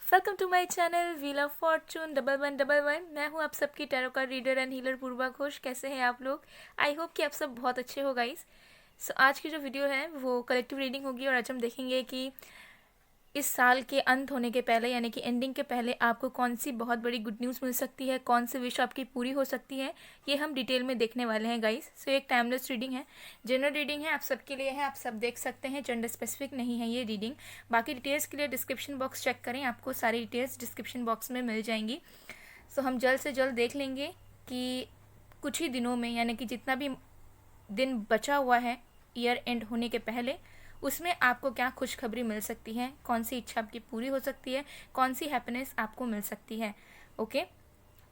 Welcome to my channel wheel of fortune 1111। मैं हूं आप सबकी tarot card reader and healer Purva Ghosh. कैसे हैं आप लोग? आई होप कि आप सब बहुत अच्छे हो गाइस। सो आज की जो वीडियो है वो कलेक्टिव रीडिंग होगी और आज हम देखेंगे कि इस साल के अंत होने के पहले यानी कि एंडिंग के पहले आपको कौन सी बहुत बड़ी गुड न्यूज़ मिल सकती है, कौन सी विश आपकी पूरी हो सकती है, ये हम डिटेल में देखने वाले हैं गाइस। सो एक टाइमलेस रीडिंग है, जनरल रीडिंग है, आप सबके लिए है, आप सब देख सकते हैं, जेंडर स्पेसिफिक नहीं है ये रीडिंग। बाकी डिटेल्स के लिए डिस्क्रिप्शन बॉक्स चेक करें, आपको सारी डिटेल्स डिस्क्रिप्शन बॉक्स में मिल जाएंगी। सो हम जल्द से जल्द देख लेंगे कि कुछ ही दिनों में यानी कि जितना भी दिन बचा हुआ है ईयर एंड होने के पहले, उसमें आपको क्या खुशखबरी मिल सकती है, कौन सी इच्छा आपकी पूरी हो सकती है, कौन सी हैप्पीनेस आपको मिल सकती है। ओके,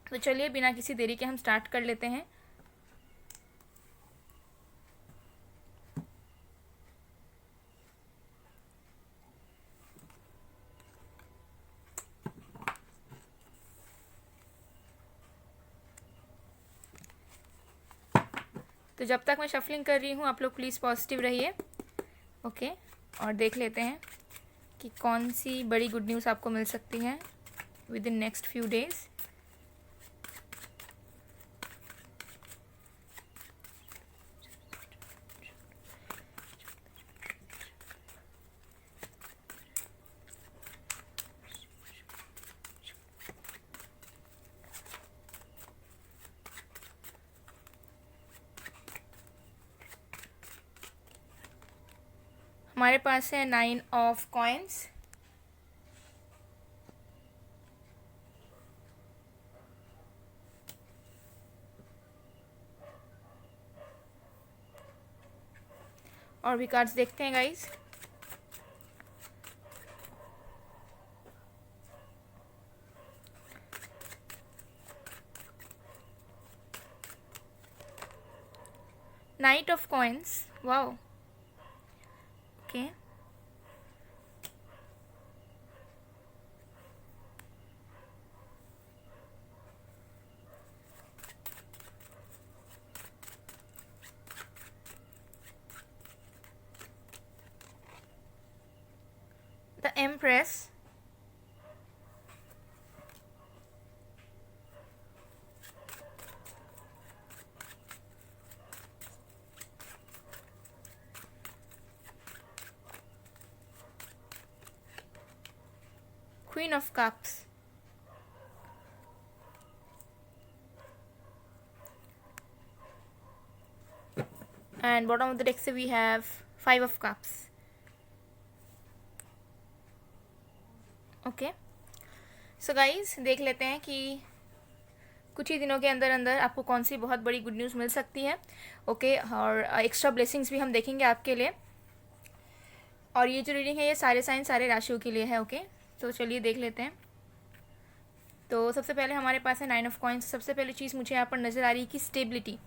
तो चलिए बिना किसी देरी के हम स्टार्ट कर लेते हैं। तो जब तक मैं शफलिंग कर रही हूँ आप लोग प्लीज़ पॉजिटिव रहिए। ओके, और देख लेते हैं कि कौन सी बड़ी गुड न्यूज़ आपको मिल सकती है with in next few days. हमारे पास है 9 ऑफ कॉइन्स, और भी कार्ड्स देखते हैं guys. Night of coins, wow. Okay, the empress, Queen of Cups, and bottom of the deck से we have 5 of Cups. Okay, so guys देख लेते हैं कि कुछ ही दिनों के अंदर अंदर आपको कौन सी बहुत बड़ी गुड न्यूज़ मिल सकती है। ओके, और एक्स्ट्रा ब्लेसिंग्स भी हम देखेंगे आपके लिए। और ये जो रीडिंग है ये सारे साइन सारे राशियों के लिए है। ओके, तो चलिए देख लेते हैं। तो सबसे पहले हमारे पास है 9 ऑफ कॉइन्स। सबसे पहली चीज़ मुझे यहाँ पर नज़र आ रही है कि स्टेबिलिटी।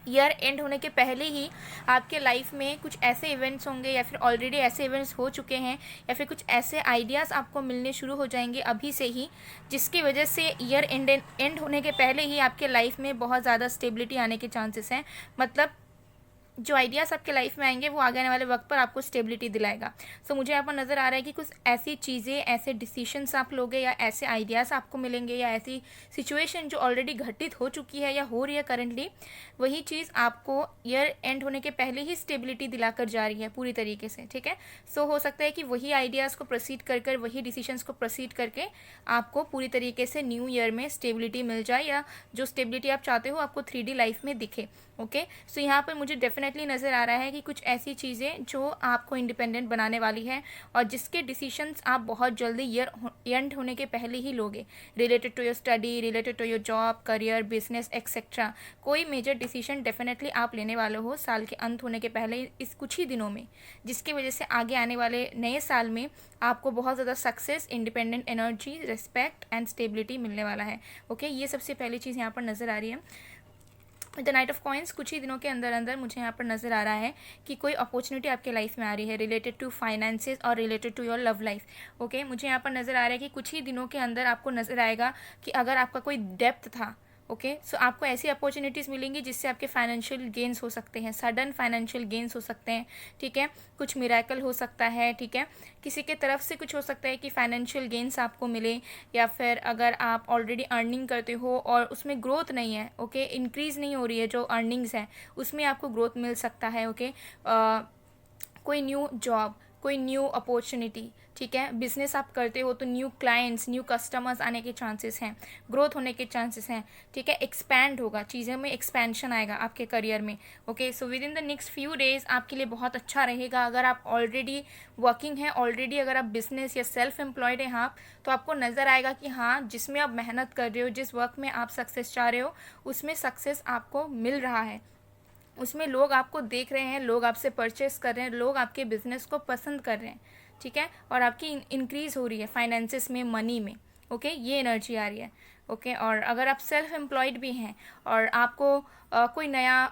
ईयर एंड होने के पहले ही आपके लाइफ में कुछ ऐसे इवेंट्स होंगे या फिर ऑलरेडी ऐसे इवेंट्स हो चुके हैं या फिर कुछ ऐसे आइडियाज़ आपको मिलने शुरू हो जाएंगे अभी से ही, जिसकी वजह से ईयर एंड होने के पहले ही आपके लाइफ में बहुत ज़्यादा स्टेबिलिटी आने के चांसेस हैं। मतलब जो आइडियाज़ आपके लाइफ में आएंगे वो आगे आने वाले वक्त पर आपको स्टेबिलिटी दिलाएगा। सो मुझे यहाँ पर नज़र आ रहा है कि कुछ ऐसी चीज़ें, ऐसे डिसीशंस आप लोगे या ऐसे आइडियाज़ आपको मिलेंगे या ऐसी सिचुएशन जो ऑलरेडी घटित हो चुकी है या हो रही है करंटली, वही चीज़ आपको ईयर एंड होने के पहले ही स्टेबिलिटी दिलाकर जा रही है पूरी तरीके से। ठीक है, सो हो सकता है कि वही आइडियाज़ को प्रोसीड कर कर, वही डिसीशंस को प्रोसीड करके आपको पूरी तरीके से न्यू ईयर में स्टेबिलिटी मिल जाए या जो स्टेबिलिटी आप चाहते हो आपको 3D लाइफ में दिखे। ओके, सो यहाँ पर मुझे डेफिनेटली नज़र आ रहा है कि कुछ ऐसी चीज़ें जो आपको इंडिपेंडेंट बनाने वाली है और जिसके डिसीशंस आप बहुत जल्दी ईयर एंड होने के पहले ही लोगे, related to your study, related to your job, career, business etcetera. कोई मेजर डिसीजन डेफिनेटली आप लेने वाले हो साल के अंत होने के पहले इस कुछ ही दिनों में, जिसकी वजह से आगे आने वाले नए साल में आपको बहुत ज़्यादा success, independent energy, respect and stability मिलने वाला है। ओके, ये सबसे पहली चीज़ यहाँ पर नज़र आ रही है। द नाइट ऑफ कॉइन्स, कुछ ही दिनों के अंदर अंदर मुझे यहाँ पर नज़र आ रहा है कि कोई अपॉर्चुनिटी आपके लाइफ में आ रही है रिलेटेड टू फाइनेंसेस और related to your love life. Okay, मुझे यहाँ पर नज़र आ रहा है कि कुछ ही दिनों के अंदर आपको नज़र आएगा कि अगर आपका कोई डेप्थ था, ओके, सो आपको ऐसी अपॉर्चुनिटीज़ मिलेंगी जिससे आपके फाइनेंशियल गेन्स हो सकते हैं, सडन फाइनेंशियल गेन्स हो सकते हैं, ठीक है, कुछ मिरेकल हो सकता है, ठीक है, किसी के तरफ से कुछ हो सकता है कि फाइनेंशियल गेन्स आपको मिले, या फिर अगर आप ऑलरेडी अर्निंग करते हो और उसमें ग्रोथ नहीं है, ओके, इंक्रीज़ नहीं हो रही है जो अर्निंग्स है, उसमें आपको ग्रोथ मिल सकता है, ओके, कोई न्यू जॉब, कोई न्यू अपॉर्चुनिटी, ठीक है, बिजनेस आप करते हो तो न्यू क्लाइंट्स, न्यू कस्टमर्स आने के चांसेस हैं, ग्रोथ होने के चांसेस हैं, ठीक है, एक्सपैंड होगा, चीज़ों में एक्सपेंशन आएगा आपके करियर में, okay. So with in the next few days आपके लिए बहुत अच्छा रहेगा। अगर आप ऑलरेडी वर्किंग हैं, ऑलरेडी अगर आप बिजनेस या सेल्फ एम्प्लॉयड हैं आप, तो आपको नज़र आएगा कि हाँ, जिसमें आप मेहनत कर रहे हो, जिस वर्क में आप सक्सेस चाह रहे हो, उसमें सक्सेस आपको मिल रहा है, उसमें लोग आपको देख रहे हैं, लोग आपसे परचेस कर रहे हैं, लोग आपके बिजनेस को पसंद कर रहे हैं, ठीक है, और आपकी इंक्रीज़ हो रही है फाइनेंसिस में, मनी में, ओके, ये एनर्जी आ रही है, ओके। और अगर आप सेल्फ एम्प्लॉयड भी हैं और आपको कोई नया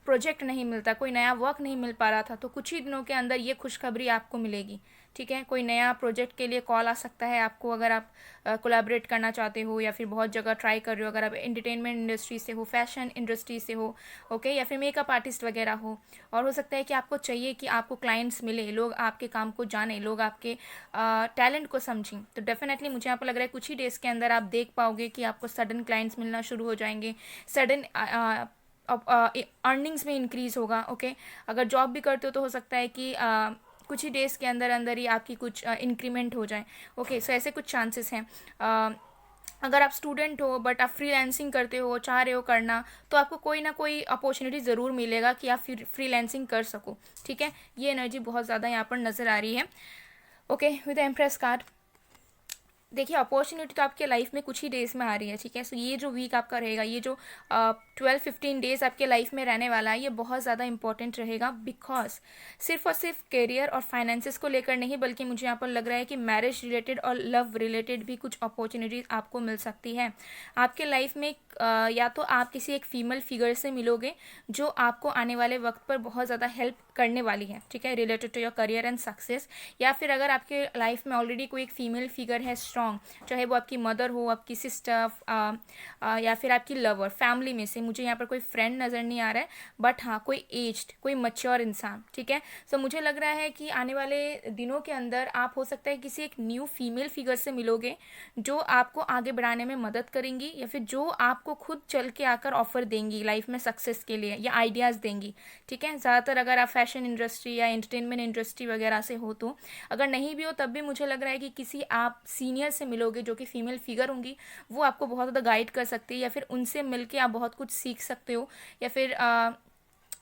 प्रोजेक्ट नहीं मिलता, कोई नया वर्क नहीं मिल पा रहा था, तो कुछ ही दिनों के अंदर ये खुशखबरी आपको मिलेगी, ठीक है, कोई नया प्रोजेक्ट के लिए कॉल आ सकता है आपको, अगर आप कोलैबोरेट करना चाहते हो या फिर बहुत जगह ट्राई कर रहे हो, अगर आप एंटरटेनमेंट इंडस्ट्री से हो, फैशन इंडस्ट्री से हो, ओके, या फिर मेकअप आर्टिस्ट वगैरह हो, और हो सकता है कि आपको चाहिए कि आपको क्लाइंट्स मिले, लोग आपके काम को जाने, लोग आपके टैलेंट को समझें, तो डेफिनेटली मुझे यहाँ पर लग रहा है कुछ ही डेज़ के अंदर आप देख पाओगे कि आपको सडन क्लाइंट्स मिलना शुरू हो जाएंगे, सडन अर्निंग्स में इंक्रीज़ होगा, ओके। अगर जॉब भी करते हो तो हो सकता है कि कुछ ही डेज़ के अंदर अंदर ही आपकी कुछ इंक्रीमेंट हो जाए, ओके। सो ऐसे कुछ चांसेस हैं। अगर आप स्टूडेंट हो बट आप फ्रीलांसिंग करते हो, चाह रहे हो करना, तो आपको कोई ना कोई अपॉर्चुनिटी ज़रूर मिलेगा कि आप फ्रीलांसिंग कर सको, ठीक है, ये एनर्जी बहुत ज़्यादा यहाँ पर नज़र आ रही है, okay. With the empress card, देखिए अपॉर्चुनिटी तो आपके लाइफ में कुछ ही डेज में आ रही है, ठीक है। सो ये जो वीक आपका रहेगा, ये जो 12-15 डेज आपके लाइफ में रहने वाला है, ये बहुत ज़्यादा इंपॉर्टेंट रहेगा, बिकॉज सिर्फ और सिर्फ करियर और फाइनेंसिस को लेकर नहीं, बल्कि मुझे यहाँ पर लग रहा है कि मैरिज रिलेटेड और लव रिलेटेड भी कुछ अपॉर्चुनिटीज आपको मिल सकती है आपके लाइफ में। या तो आप किसी एक फीमेल फिगर से मिलोगे जो आपको आने वाले वक्त पर बहुत ज़्यादा हेल्प करने वाली है, ठीक है, related to your career and success. या फिर अगर आपके लाइफ में ऑलरेडी कोई एक फीमेल फिगर है स्ट्रॉन्ग, चाहे वो आपकी मदर हो, आपकी सिस्टर, या फिर आपकी लवर, फैमिली में से मुझे यहाँ पर कोई फ्रेंड नज़र नहीं आ रहा है, बट हाँ कोई एज्ड, कोई मैच्योर इंसान, ठीक है। सो मुझे लग रहा है कि आने वाले दिनों के अंदर आप हो सकता है किसी एक न्यू फीमेल फिगर से मिलोगे जो आपको आगे बढ़ाने में मदद करेंगी, या फिर जो आपको खुद चल के आकर ऑफर देंगी लाइफ में सक्सेस के लिए, या आइडियाज़ देंगी, ठीक है। ज़्यादातर अगर आप फैशन इंडस्ट्री या एंटरटेनमेंट इंडस्ट्री वगैरह से हो, तो अगर नहीं भी हो तब भी मुझे लग रहा है कि किसी आप सीनियर से मिलोगे जो कि फीमेल फिगर होंगी, वो आपको बहुत ज़्यादा गाइड कर सकती है, या फिर उनसे मिलके आप बहुत कुछ सीख सकते हो, या फिर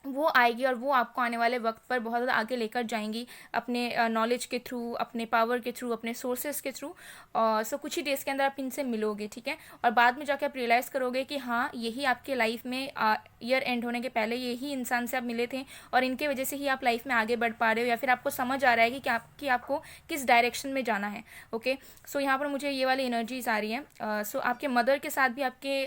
वो आएगी और वो आपको आने वाले वक्त पर बहुत ज़्यादा आगे लेकर जाएंगी अपने नॉलेज के थ्रू, अपने पावर के थ्रू, अपने सोर्सेज के थ्रू। सो कुछ ही डेज़ के अंदर आप इनसे मिलोगे, ठीक है, और बाद में जाके आप रियलाइज़ करोगे कि हाँ यही आपके लाइफ में ईयर एंड होने के पहले यही इंसान से आप मिले थे और इनके वजह से ही आप लाइफ में आगे बढ़ पा रहे हो, या फिर आपको समझ आ रहा है कि आपको किस डायरेक्शन में जाना है, ओके। सो यहाँ पर मुझे ये वाली एनर्जीज आ रही है। सो आपके मदर के साथ भी आपके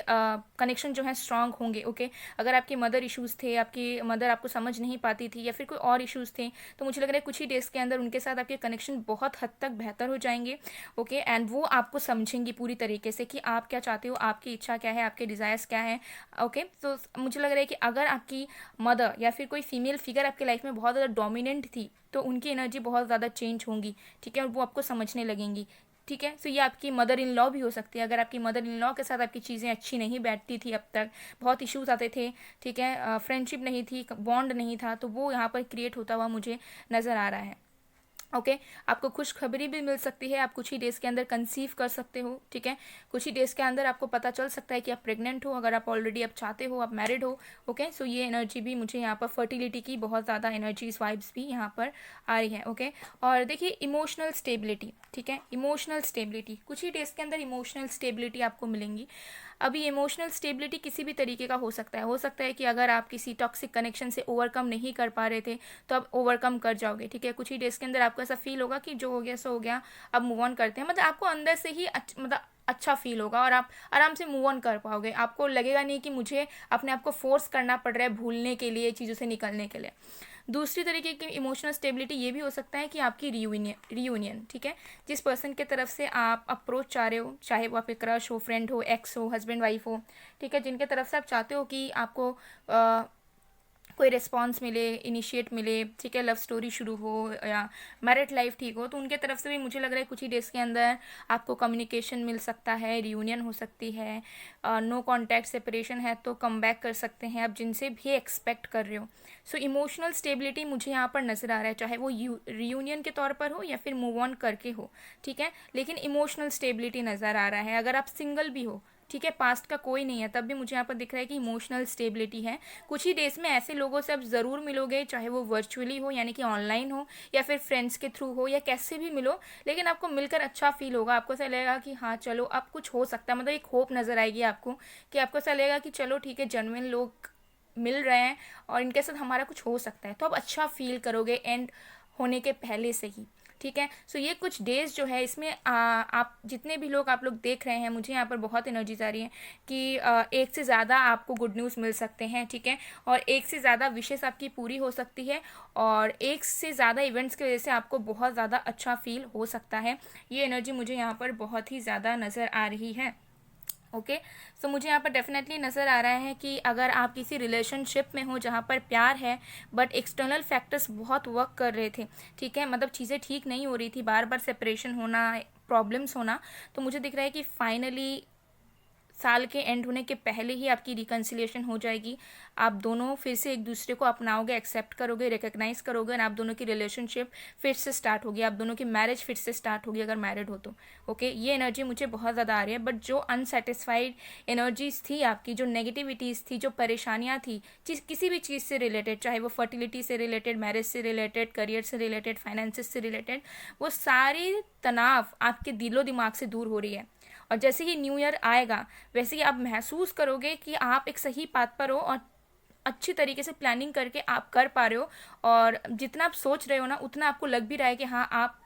कनेक्शन जो है स्ट्रांग होंगे, ओके। अगर आपके मदर इश्यूज़ थे, आपकी मदर आपको समझ नहीं पाती थी, या फिर कोई और इश्यूज़ थे, तो मुझे लग रहा है कुछ ही डेज़ के अंदर उनके साथ आपके कनेक्शन बहुत हद तक बेहतर हो जाएंगे, ओके। एंड वो आपको समझेंगी पूरी तरीके से कि आप क्या चाहते हो, आपकी इच्छा क्या है, आपके डिज़ायर्स क्या है, ओके। तो मुझे लग रहा है कि अगर आपकी मदर या फिर कोई फीमेल फिगर आपके लाइफ में बहुत ज़्यादा डोमिनेंट थी, तो उनकी एनर्जी बहुत ज़्यादा चेंज होंगी, ठीक है, और वो आपको समझने लगेंगी, ठीक है। सो ये आपकी मदर इन लॉ भी हो सकती है। अगर आपकी मदर इन लॉ के साथ आपकी चीज़ें अच्छी नहीं बैठती थी अब तक, बहुत इश्यूज आते थे, ठीक है, फ्रेंडशिप नहीं थी, बॉन्ड नहीं था, तो वो यहाँ पर क्रिएट होता हुआ मुझे नज़र आ रहा है, ओके। आपको खुशखबरी भी मिल सकती है, आप कुछ ही डेज़ के अंदर कंसीव कर सकते हो, ठीक है, कुछ ही डेज़ के अंदर आपको पता चल सकता है कि आप प्रेग्नेंट हो, अगर आप ऑलरेडी आप चाहते हो, आप मैरिड हो, ओके। सो ये एनर्जी भी मुझे यहाँ पर फर्टिलिटी की बहुत ज़्यादा एनर्जीज, वाइब्स भी यहाँ पर आ रही है, ओके। और देखिए इमोशनल स्टेबिलिटी, ठीक है, इमोशनल स्टेबिलिटी, कुछ ही डेज़ के अंदर इमोशनल स्टेबिलिटी आपको मिलेंगी। अभी इमोशनल स्टेबिलिटी किसी भी तरीके का हो सकता है कि अगर आप किसी टॉक्सिक कनेक्शन से ओवरकम नहीं कर पा रहे थे तो आप ओवरकम कर जाओगे, ठीक है। कुछ ही डेज़ के अंदर आपको ऐसा फील होगा कि जो हो गया सो हो गया, अब मूव ऑन करते हैं, मतलब आपको अंदर से ही मतलब अच्छा फील होगा और आप आराम से मूव ऑन कर पाओगे। आपको लगेगा नहीं कि मुझे अपने आप को फोर्स करना पड़ रहा है भूलने के लिए, चीज़ों से निकलने के लिए। दूसरी तरीके की इमोशनल स्टेबिलिटी ये भी हो सकता है कि आपकी रीयूनियन, ठीक है, जिस पर्सन के तरफ से आप अप्रोच चाह रहे हो, चाहे वो आपके क्रश हो, फ्रेंड हो, एक्स हो, हस्बैंड वाइफ हो, ठीक है, जिनके तरफ से आप चाहते हो कि आपको कोई रिस्पॉन्स मिले, इनिशिएट मिले, ठीक है, लव स्टोरी शुरू हो या मैरिड लाइफ ठीक हो, तो उनके तरफ से भी मुझे लग रहा है कुछ ही डेज़ के अंदर आपको कम्युनिकेशन मिल सकता है, रियूनियन हो सकती है। नो कॉन्टैक्ट सेपरेशन है तो कम बैक कर सकते हैं आप जिनसे भी एक्सपेक्ट कर रहे हो। सो इमोशनल स्टेबिलिटी मुझे यहाँ पर नज़र आ रहा है, चाहे वो रियूनियन के तौर पर हो या फिर मूव ऑन करके हो, ठीक है, लेकिन इमोशनल स्टेबिलिटी नज़र आ रहा है। अगर आप सिंगल भी हो, ठीक है, पास्ट का कोई नहीं है, तब भी मुझे यहाँ पर दिख रहा है कि इमोशनल स्टेबिलिटी है। कुछ ही डेज में ऐसे लोगों से आप ज़रूर मिलोगे, चाहे वो वर्चुअली हो यानी कि ऑनलाइन हो या फिर फ्रेंड्स के थ्रू हो या कैसे भी मिलो, लेकिन आपको मिलकर अच्छा फील होगा। आपको ऐसा लगेगा कि हाँ चलो अब कुछ हो सकता है, मतलब एक होप नज़र आएगी आपको कि आपको ऐसा लगेगा कि चलो ठीक है, जेन्युइन लोग मिल रहे हैं और इनके साथ हमारा कुछ हो सकता है, तो आप अच्छा फील करोगे एंड होने के पहले से ही, ठीक है। सो ये कुछ डेज जो है इसमें आप जितने भी लोग आप लोग देख रहे हैं, मुझे यहाँ पर बहुत एनर्जीज आ रही है कि एक से ज़्यादा आपको गुड न्यूज़ मिल सकते हैं, ठीक है, और एक से ज़्यादा विशेष आपकी पूरी हो सकती है और एक से ज़्यादा इवेंट्स की वजह से आपको बहुत ज़्यादा अच्छा फील हो सकता है। ये एनर्जी मुझे यहाँ पर बहुत ही ज़्यादा नज़र आ रही है। ओके, सो मुझे यहाँ पर डेफिनेटली नज़र आ रहा है कि अगर आप किसी रिलेशनशिप में हो जहाँ पर प्यार है बट एक्सटर्नल फैक्टर्स बहुत वर्क कर रहे थे, ठीक है, मतलब चीज़ें ठीक नहीं हो रही थी, बार बार सेपरेशन होना, प्रॉब्लम्स होना, तो मुझे दिख रहा है कि फाइनली साल के एंड होने के पहले ही आपकी रिकन्सिलिएशन हो जाएगी। आप दोनों फिर से एक दूसरे को अपनाओगे, एक्सेप्ट करोगे, रिकग्नाइज करोगे और आप दोनों की रिलेशनशिप फिर से स्टार्ट होगी, आप दोनों की मैरिज फिर से स्टार्ट होगी अगर मैरिड हो तो। ओके, ये एनर्जी मुझे बहुत ज़्यादा आ रही है। बट जो अनसेटिस्फाइड एनर्जीज थी आपकी, जो नेगेटिविटीज़ थी, जो परेशानियाँ थी किसी भी चीज़ से रिलेटेड, चाहे वो फर्टिलिटी से रिलेटेड, मैरिज से रिलेटेड, करियर से रिलेटेड, फाइनेंसिस से रिलेटेड, वो सारी तनाव आपके दिलो दिमाग से दूर हो रही है। और जैसे ही न्यू ईयर आएगा वैसे ही आप महसूस करोगे कि आप एक सही पाथ पर हो और अच्छी तरीके से प्लानिंग करके आप कर पा रहे हो और जितना आप सोच रहे हो ना उतना आपको लग भी रहा है कि हाँ आप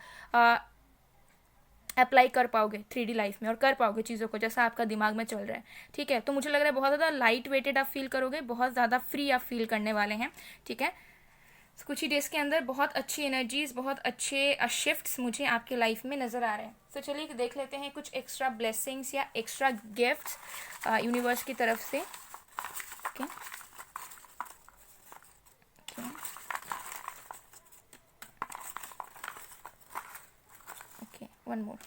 अप्लाई कर पाओगे 3D लाइफ में और कर पाओगे चीज़ों को जैसा आपका दिमाग में चल रहा है, ठीक है। तो मुझे लग रहा है बहुत ज़्यादा लाइट वेटेड आप फील करोगे, बहुत ज़्यादा फ्री आप फील करने वाले हैं, ठीक है। कुछ ही डेज़ के अंदर बहुत अच्छी एनर्जीज, बहुत अच्छे शिफ्ट्स मुझे आपके लाइफ में नज़र आ रहे हैं। तो चलिए देख लेते हैं कुछ एक्स्ट्रा ब्लेसिंग्स या एक्स्ट्रा गिफ्ट्स यूनिवर्स की तरफ से। Okay okay, one more,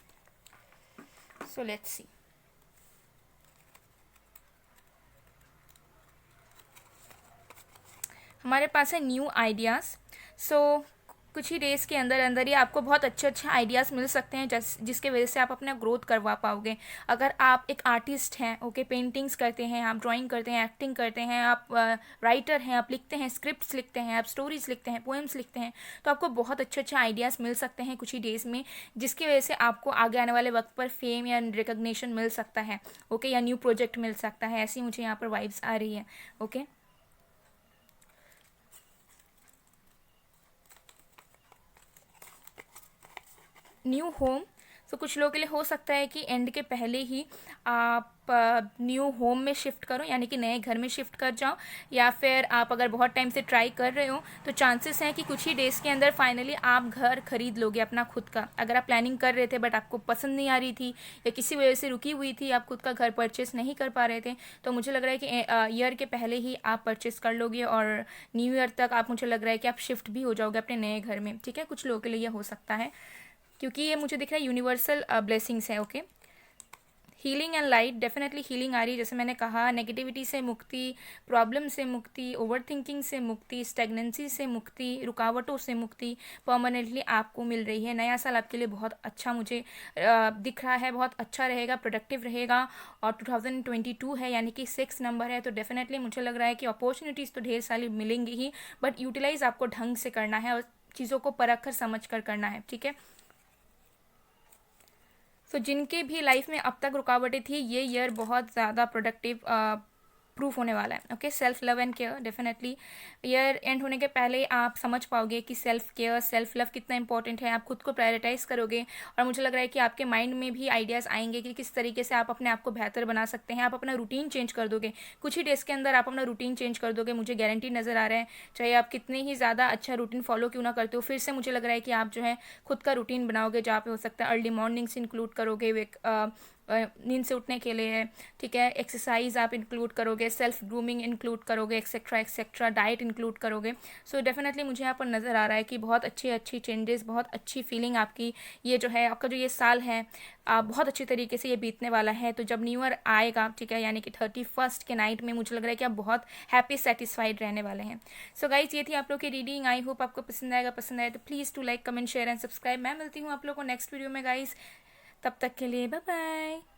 so let's see. हमारे पास है न्यू आइडियाज़। सो कुछ ही डेज़ के अंदर अंदर ही आपको बहुत अच्छे अच्छे आइडियाज़ मिल सकते हैं जिसके वजह से आप अपना ग्रोथ करवा पाओगे। अगर आप एक आर्टिस्ट हैं, ओके, पेंटिंग्स करते हैं, आप ड्राइंग करते हैं, एक्टिंग करते हैं, आप राइटर हैं, आप लिखते हैं, स्क्रिप्ट्स लिखते हैं, आप स्टोरीज लिखते हैं, पोएम्स लिखते हैं, तो आपको बहुत अच्छे अच्छे आइडियाज़ मिल सकते हैं कुछ ही डेज़ में, जिसकी वजह से आपको आगे आने वाले वक्त पर फेम या रिकग्निशन मिल सकता है, ओके, या न्यू प्रोजेक्ट मिल सकता है। ऐसी मुझे यहाँ पर वाइब्स आ रही है। Okay, new home. तो कुछ लोगों के लिए हो सकता है कि एंड के पहले ही आप न्यू होम में शिफ्ट करो, यानी कि नए घर में शिफ्ट कर जाओ, या फिर आप अगर बहुत टाइम से ट्राई कर रहे हो तो चांसेस हैं कि कुछ ही डेज़ के अंदर फाइनली आप घर खरीद लोगे अपना खुद का। अगर आप प्लानिंग कर रहे थे बट आपको पसंद नहीं आ रही थी या किसी वजह से रुकी हुई थी, आप खुद का घर परचेस नहीं कर पा रहे थे, तो मुझे लग रहा है कि ईयर के पहले ही आप परचेस कर लोगे और न्यू ईयर तक आप, मुझे लग रहा है कि आप शिफ्ट भी हो जाओगे अपने नए घर में, ठीक है। कुछ लोगों के लिए ये हो सकता है क्योंकि ये मुझे दिख रहा है यूनिवर्सल ब्लेसिंग्स है। Okay, healing and light, definitely healing आ रही है, जैसे मैंने कहा, नेगेटिविटी से मुक्ति, प्रॉब्लम से मुक्ति, ओवर थिंकिंग से मुक्ति, स्टेगनेंसी से मुक्ति, रुकावटों से मुक्ति परमानेंटली आपको मिल रही है। नया साल आपके लिए बहुत अच्छा मुझे दिख रहा है, बहुत अच्छा रहेगा, प्रोडक्टिव रहेगा और 2022 है यानी कि 6 नंबर है, तो डेफिनेटली मुझे लग रहा है कि अपॉर्चुनिटीज़ तो ढेर सारी मिलेंगी ही, बट यूटिलाइज आपको ढंग से करना है और चीज़ों को परख कर समझ कर करना है, ठीक है। जिनके भी लाइफ में अब तक रुकावटें थी, ये ईयर बहुत ज़्यादा प्रोडक्टिव प्रूफ होने वाला है। Okay, self love and care, definitely year and होने के पहले आप समझ पाओगे कि सेल्फ केयर, सेल्फ लव कितना इंपॉर्टेंट है। आप खुद को प्रायोरिटाइज करोगे और मुझे लग रहा है कि आपके माइंड में भी आइडियाज़ आएंगे कि किस तरीके से आप अपने आप को बेहतर बना सकते हैं। आप अपना रूटीन चेंज कर दोगे, कुछ ही डेज़ के अंदर आप अपना रूटीन चेंज कर दोगे, मुझे गारंटी नज़र आ रहा है। चाहे आप कितनी ही ज़्यादा अच्छा रूटीन फॉलो क्यों ना करते हो, फिर से मुझे लग रहा है कि आप जो है खुद का रूटीन बनाओगे, जहाँ पे हो सकता है अर्ली मॉर्निंग्स इंक्लूड करोगे, नींद से उठने के लिए, ठीक है, एक्सरसाइज आप इंक्लूड करोगे, सेल्फ ग्रूमिंग इंक्लूड करोगे, एक्सेट्रा एक्सेट्रा, डाइट इंक्लूड करोगे। सो डेफिनेटली मुझे यहाँ पर नज़र आ रहा है कि बहुत अच्छी अच्छी चेंजेस, बहुत अच्छी फीलिंग आपकी, ये जो है आपका जो ये साल है बहुत अच्छी तरीके से ये बीतने वाला है। तो जब न्यू ईयर आएगा, ठीक है, यानी कि 31st के नाइट में, मुझे लग रहा है कि आप बहुत हैप्पी सेटिस्फाइड रहने वाले हैं। सो गाइज, ये थी आप लोग की रीडिंग। आई होप आपको पसंद आएगा, पसंद आए तो please to like, comment, share and subscribe. मैं मिलती हूँ आप लोग को नेक्स्ट वीडियो में गाइज, तब तक के लिए बाय बाय।